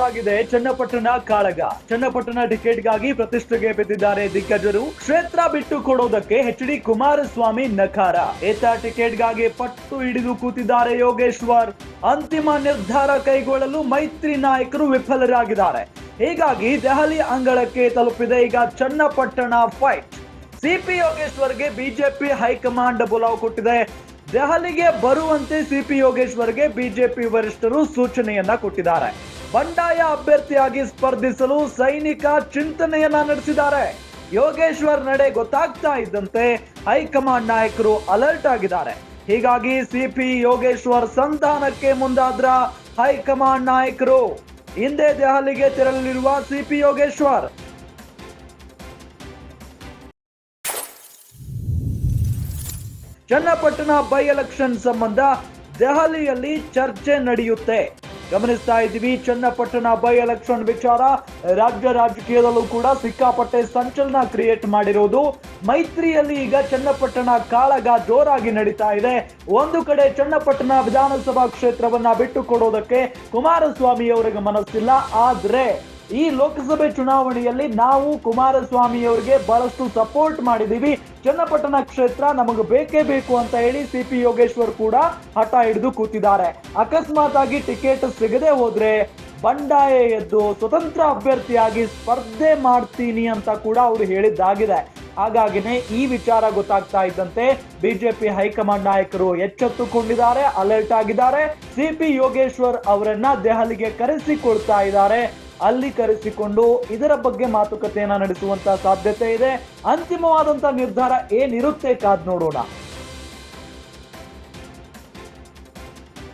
ಜೋರಾಗಿದೆ ಚನ್ನಪಟ್ಟಣ ಕಾಳಗ. ಚನ್ನಪಟ್ಟಣ ಟಿಕೆಟ್ಗಾಗಿ ಪ್ರತಿಷ್ಠೆಗೆ ಬಿದ್ದಿದ್ದಾರೆ ದಿಗ್ಗಜರು. ಕ್ಷೇತ್ರ ಬಿಟ್ಟು ಕೊಡೋದಕ್ಕೆ ಎಚ್.ಡಿ. ಕುಮಾರಸ್ವಾಮಿ ನಕಾರ. ಏತ ಟಿಕೆಟ್ಗಾಗಿ ಪಟ್ಟು ಹಿಡಿದು ಕೂತಿದ್ದಾರೆ ಯೋಗೇಶ್ವರ್. ಅಂತಿಮ ನಿರ್ಧಾರ ಕೈಗೊಳ್ಳಲು ಮೈತ್ರಿ ನಾಯಕರು ವಿಫಲರಾಗಿದ್ದಾರೆ. ಹೀಗಾಗಿ ದೆಹಲಿ ಅಂಗಳಕ್ಕೆ ತಲುಪಿದೆ ಈಗ ಚನ್ನಪಟ್ಟಣ ಫೈಟ್. ಸಿಪಿ ಯೋಗೇಶ್ವರ್ಗೆ ಬಿಜೆಪಿ ಹೈಕಮಾಂಡ್ ಬುಲಾವ್ ಕೊಟ್ಟಿದೆ. ದೆಹಲಿಗೆ ಬರುವಂತೆ ಸಿಪಿ ಯೋಗೇಶ್ವರ್ಗೆ ಬಿಜೆಪಿ ವರಿಷ್ಠರು ಸೂಚನೆಯನ್ನ ಕೊಟ್ಟಿದ್ದಾರೆ. ಬಂಡಾಯ ಅಭ್ಯರ್ಥಿಯಾಗಿ ಸ್ಪರ್ಧಿಸಲು ಸೈನಿಕ ಚಿಂತನೆಯನ್ನ ನಡೆಸಿದ್ದಾರೆ. ಯೋಗೇಶ್ವರ್ ನಡೆ ಗೊತ್ತಾಗ್ತಾ ಇದ್ದಂತೆ ಹೈಕಮಾಂಡ್ ನಾಯಕರು ಅಲರ್ಟ್ ಆಗಿದ್ದಾರೆ. ಹೀಗಾಗಿ ಸಿಪಿ ಯೋಗೇಶ್ವರ್ ಸಂಧಾನಕ್ಕೆ ಮುಂದಾದ್ರ ಹೈಕಮಾಂಡ್ ನಾಯಕರು. ಹಿಂದೆ ದೆಹಲಿಗೆ ತೆರಳಲಿರುವ CP Yogeshwar Channapatna by election ಸಂಬಂಧ ದೆಹಲಿಯಲ್ಲಿ ಚರ್ಚೆ ನಡೆಯುತ್ತೆ. ಗಮನಿಸ್ತಾ ಇದ್ದೀವಿ, ಚನ್ನಪಟ್ಟಣ ಬೈ ಎಲೆಕ್ಷನ್ ವಿಚಾರ ರಾಜ್ಯ ರಾಜಕೀಯದಲ್ಲೂ ಕೂಡ ಸಿಕ್ಕಾಪಟ್ಟೆ ಸಂಚಲನ ಕ್ರಿಯೇಟ್ ಮಾಡಿರೋದು. ಮೈತ್ರಿಯಲ್ಲಿ ಈಗ ಚನ್ನಪಟ್ಟಣ ಕಾಳಗ ಜೋರಾಗಿ ನಡೀತಾ ಇದೆ. ಒಂದು ಕಡೆ ಚನ್ನಪಟ್ಟಣ ವಿಧಾನಸಭಾ ಕ್ಷೇತ್ರವನ್ನ ಬಿಟ್ಟು ಕೊಡೋದಕ್ಕೆ ಕುಮಾರಸ್ವಾಮಿ ಅವರಿಗೆ ಮನಸ್ಸಿಲ್ಲ. ಆದ್ರೆ ಈ ಲೋಕಸಭೆ ಚುನಾವಣೆಯಲ್ಲಿ ನಾವು ಕುಮಾರಸ್ವಾಮಿ ಅವರಿಗೆ ಬಹಳಷ್ಟು ಸಪೋರ್ಟ್ ಮಾಡಿದೀವಿ, ಚನ್ನಪಟ್ಟಣ ಕ್ಷೇತ್ರ ನಮಗೆ ಬೇಕೇ ಬೇಕು ಅಂತ ಹೇಳಿ ಸಿಪಿ ಯೋಗೇಶ್ವರ್ ಕೂಡ ಹಠ ಹಿಡಿದು ಕೂತಿದ್ದಾರೆ. ಅಕಸ್ಮಾತ್ ಆಗಿ ಟಿಕೆಟ್ ಸಿಗದೆ ಹೋದ್ರೆ ಬಂಡಾಯ ಎದ್ದು ಸ್ವತಂತ್ರ ಅಭ್ಯರ್ಥಿಯಾಗಿ ಸ್ಪರ್ಧೆ ಮಾಡ್ತೀನಿ ಅಂತ ಕೂಡ ಅವರು ಹೇಳಿದ್ದಾಗಿದೆ. ಹಾಗಾಗಿನೇ ಈ ವಿಚಾರ ಗೊತ್ತಾಗ್ತಾ ಇದ್ದಂತೆ ಬಿಜೆಪಿ ಹೈಕಮಾಂಡ್ ನಾಯಕರು ಎಚ್ಚೆತ್ತುಕೊಂಡಿದ್ದಾರೆ, ಅಲರ್ಟ್ ಆಗಿದ್ದಾರೆ. ಸಿಪಿ ಯೋಗೇಶ್ವರ್ ಅವರನ್ನ ದೆಹಲಿಗೆ ಕರೆಸಿಕೊಳ್ತಾ ಇದ್ದಾರೆ. ಅಲ್ಲಿ ಕರೆಸಿಕೊಂಡು ಇದರ ಬಗ್ಗೆ ಮಾತುಕತೆಯನ್ನ ನಡೆಸುವಂತ ಸಾಧ್ಯತೆ ಇದೆ. ಅಂತಿಮವಾದಂತ ನಿರ್ಧಾರ ಏನಿರುತ್ತೆ ಕಾದ್ ನೋಡೋಣ.